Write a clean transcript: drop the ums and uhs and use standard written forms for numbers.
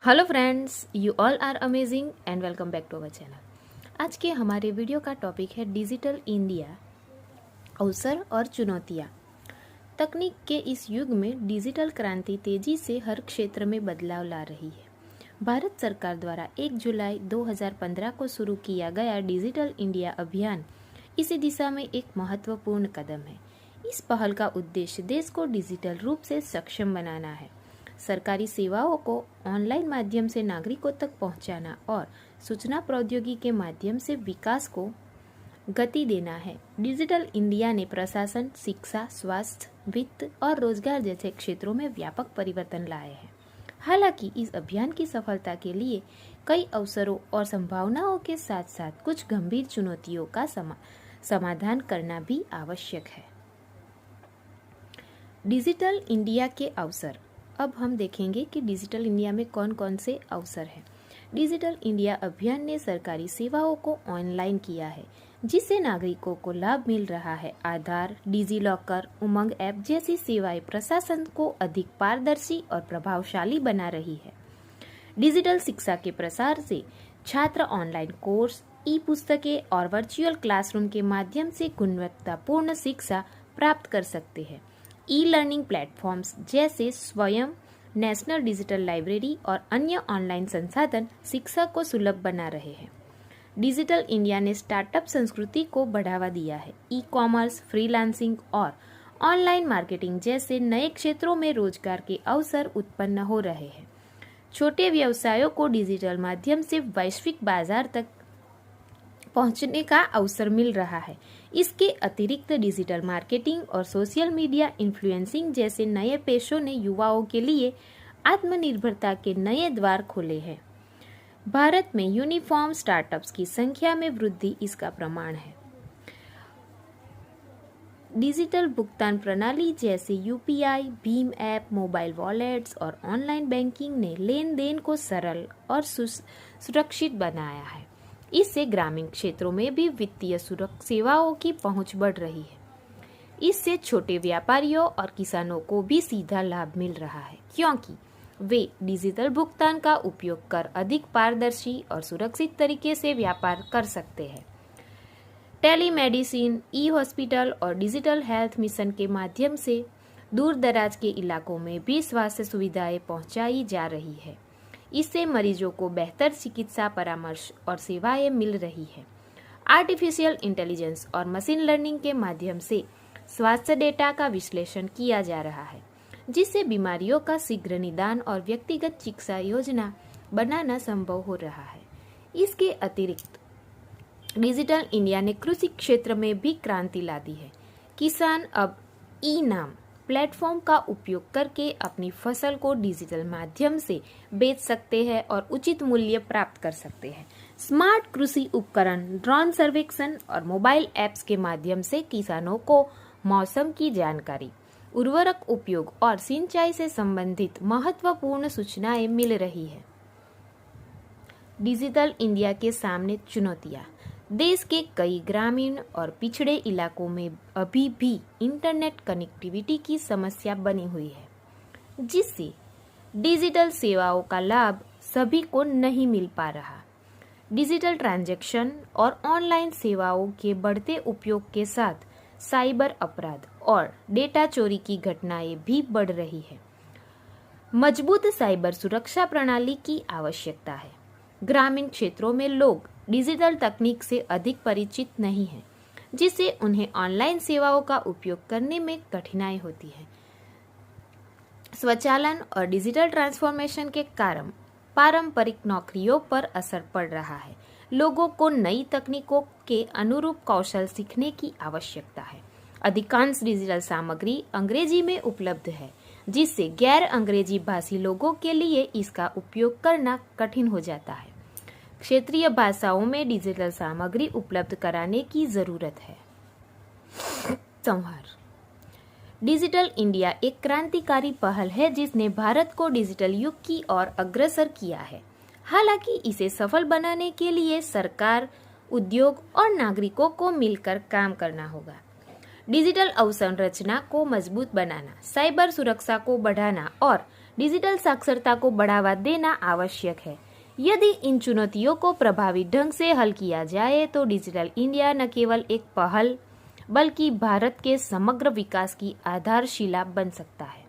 Hello friends, you all are amazing and welcome back to our channel. आज के हमारे video का topic है डिजिटल इंडिया, अवसर और चुनौतियाँ। तकनीक के इस युग में डिजिटल क्रांति तेजी से हर क्षेत्र में बदलाव ला रही है। भारत सरकार द्वारा 1 जुलाई 2015 को शुरू किया गया डिजिटल इंडिया अभियान इसी दिशा में एक महत्वपूर्ण कदम है। इस पहल का उद्देश्य देश को डिजिटल रूप से सक्षम बनाना है, सरकारी सेवाओं को ऑनलाइन माध्यम से नागरिकों तक पहुंचाना और सूचना प्रौद्योगिकी के माध्यम से विकास को गति देना है। डिजिटल इंडिया ने प्रशासन, शिक्षा, स्वास्थ्य, वित्त और रोजगार जैसे क्षेत्रों में व्यापक परिवर्तन लाए हैं। हालांकि इस अभियान की सफलता के लिए कई अवसरों और संभावनाओं के साथ साथ कुछ गंभीर चुनौतियों का समाधान करना भी आवश्यक है। डिजिटल इंडिया के अवसर। अब हम देखेंगे कि डिजिटल इंडिया में कौन कौन से अवसर हैं। डिजिटल इंडिया अभियान ने सरकारी सेवाओं को ऑनलाइन किया है, जिससे नागरिकों को लाभ मिल रहा है। आधार, डिजी लॉकर, उमंग ऐप जैसी सेवाएं प्रशासन को अधिक पारदर्शी और प्रभावशाली बना रही है। डिजिटल शिक्षा के प्रसार से छात्र ऑनलाइन कोर्स, ई पुस्तकें और वर्चुअल क्लासरूम के माध्यम से गुणवत्तापूर्ण शिक्षा प्राप्त कर सकते हैं। ई लर्निंग प्लेटफॉर्म्स जैसे स्वयं, नेशनल डिजिटल लाइब्रेरी और अन्य ऑनलाइन संसाधन शिक्षा को सुलभ बना रहे हैं। डिजिटल इंडिया ने स्टार्टअप संस्कृति को बढ़ावा दिया है। ई कॉमर्स, फ्रीलांसिंग और ऑनलाइन मार्केटिंग जैसे नए क्षेत्रों में रोजगार के अवसर उत्पन्न हो रहे हैं। छोटे व्यवसायों को डिजिटल माध्यम से वैश्विक बाजार तक पहुंचने का अवसर मिल रहा है। इसके अतिरिक्त डिजिटल मार्केटिंग और सोशल मीडिया इन्फ्लुएंसिंग जैसे नए पेशों ने युवाओं के लिए आत्मनिर्भरता के नए द्वार खोले हैं। भारत में यूनिफॉर्म स्टार्टअप्स की संख्या में वृद्धि इसका प्रमाण है। डिजिटल भुगतान प्रणाली जैसे UPI, Bhim app, mobile wallets और ऑनलाइन बैंकिंग ने लेन देन को सरल और सुरक्षित बनाया है। इससे ग्रामीण क्षेत्रों में भी वित्तीय सेवाओं की पहुंच बढ़ रही है। इससे छोटे व्यापारियों और किसानों को भी सीधा लाभ मिल रहा है, क्योंकि वे डिजिटल भुगतान का उपयोग कर अधिक पारदर्शी और सुरक्षित तरीके से व्यापार कर सकते हैं। टेलीमेडिसिन, ई हॉस्पिटल और डिजिटल हेल्थ मिशन के माध्यम से दूर दराज के इलाकों में भी स्वास्थ्य सुविधाएं पहुंचाई जा रही है। इससे मरीजों को बेहतर चिकित्सा परामर्श और सेवाएं मिल रही है। आर्टिफिशियल इंटेलिजेंस और मशीन लर्निंग के माध्यम से स्वास्थ्य डेटा का विश्लेषण किया जा रहा है, जिससे बीमारियों का शीघ्र निदान और व्यक्तिगत चिकित्सा योजना बनाना संभव हो रहा है। इसके अतिरिक्त डिजिटल इंडिया ने कृषि क्षेत्र में भी क्रांति ला दी है। किसान अब ई नाम प्लेटफॉर्म का उपयोग करके अपनी फसल को डिजिटल माध्यम से बेच सकते हैं और उचित मूल्य प्राप्त कर सकते हैं। स्मार्ट कृषि उपकरण, ड्रोन सर्वेक्षण और मोबाइल ऐप्स के माध्यम से किसानों को मौसम की जानकारी, उर्वरक उपयोग और सिंचाई से संबंधित महत्वपूर्ण सूचनाएं मिल रही है। डिजिटल इंडिया के सामने चुनौतियां। देश के कई ग्रामीण और पिछड़े इलाकों में अभी भी इंटरनेट कनेक्टिविटी की समस्या बनी हुई है, जिससे डिजिटल सेवाओं का लाभ सभी को नहीं मिल पा रहा। डिजिटल ट्रांजैक्शन और ऑनलाइन सेवाओं के बढ़ते उपयोग के साथ साइबर अपराध और डेटा चोरी की घटनाएं भी बढ़ रही है। मजबूत साइबर सुरक्षा प्रणाली की आवश्यकता है। ग्रामीण क्षेत्रों में लोग डिजिटल तकनीक से अधिक परिचित नहीं हैं, जिससे उन्हें ऑनलाइन सेवाओं का उपयोग करने में कठिनाई होती है। स्वचालन और डिजिटल ट्रांसफॉर्मेशन के कारण पारंपरिक नौकरियों पर असर पड़ रहा है। लोगों को नई तकनीकों के अनुरूप कौशल सीखने की आवश्यकता है। अधिकांश डिजिटल सामग्री अंग्रेजी में उपलब्ध है, जिससे गैर अंग्रेजी भाषी लोगों के लिए इसका उपयोग करना कठिन हो जाता है। क्षेत्रीय भाषाओं में डिजिटल सामग्री उपलब्ध कराने की जरूरत है। संहार। डिजिटल इंडिया एक क्रांतिकारी पहल है जिसने भारत को डिजिटल युग की ओर अग्रसर किया है। हालांकि इसे सफल बनाने के लिए सरकार, उद्योग और नागरिकों को मिलकर काम करना होगा। डिजिटल अवसंरचना को मजबूत बनाना, साइबर सुरक्षा को बढ़ाना और डिजिटल साक्षरता को बढ़ावा देना आवश्यक है। यदि इन चुनौतियों को प्रभावी ढंग से हल किया जाए तो डिजिटल इंडिया न केवल एक पहल बल्कि भारत के समग्र विकास की आधारशिला बन सकता है।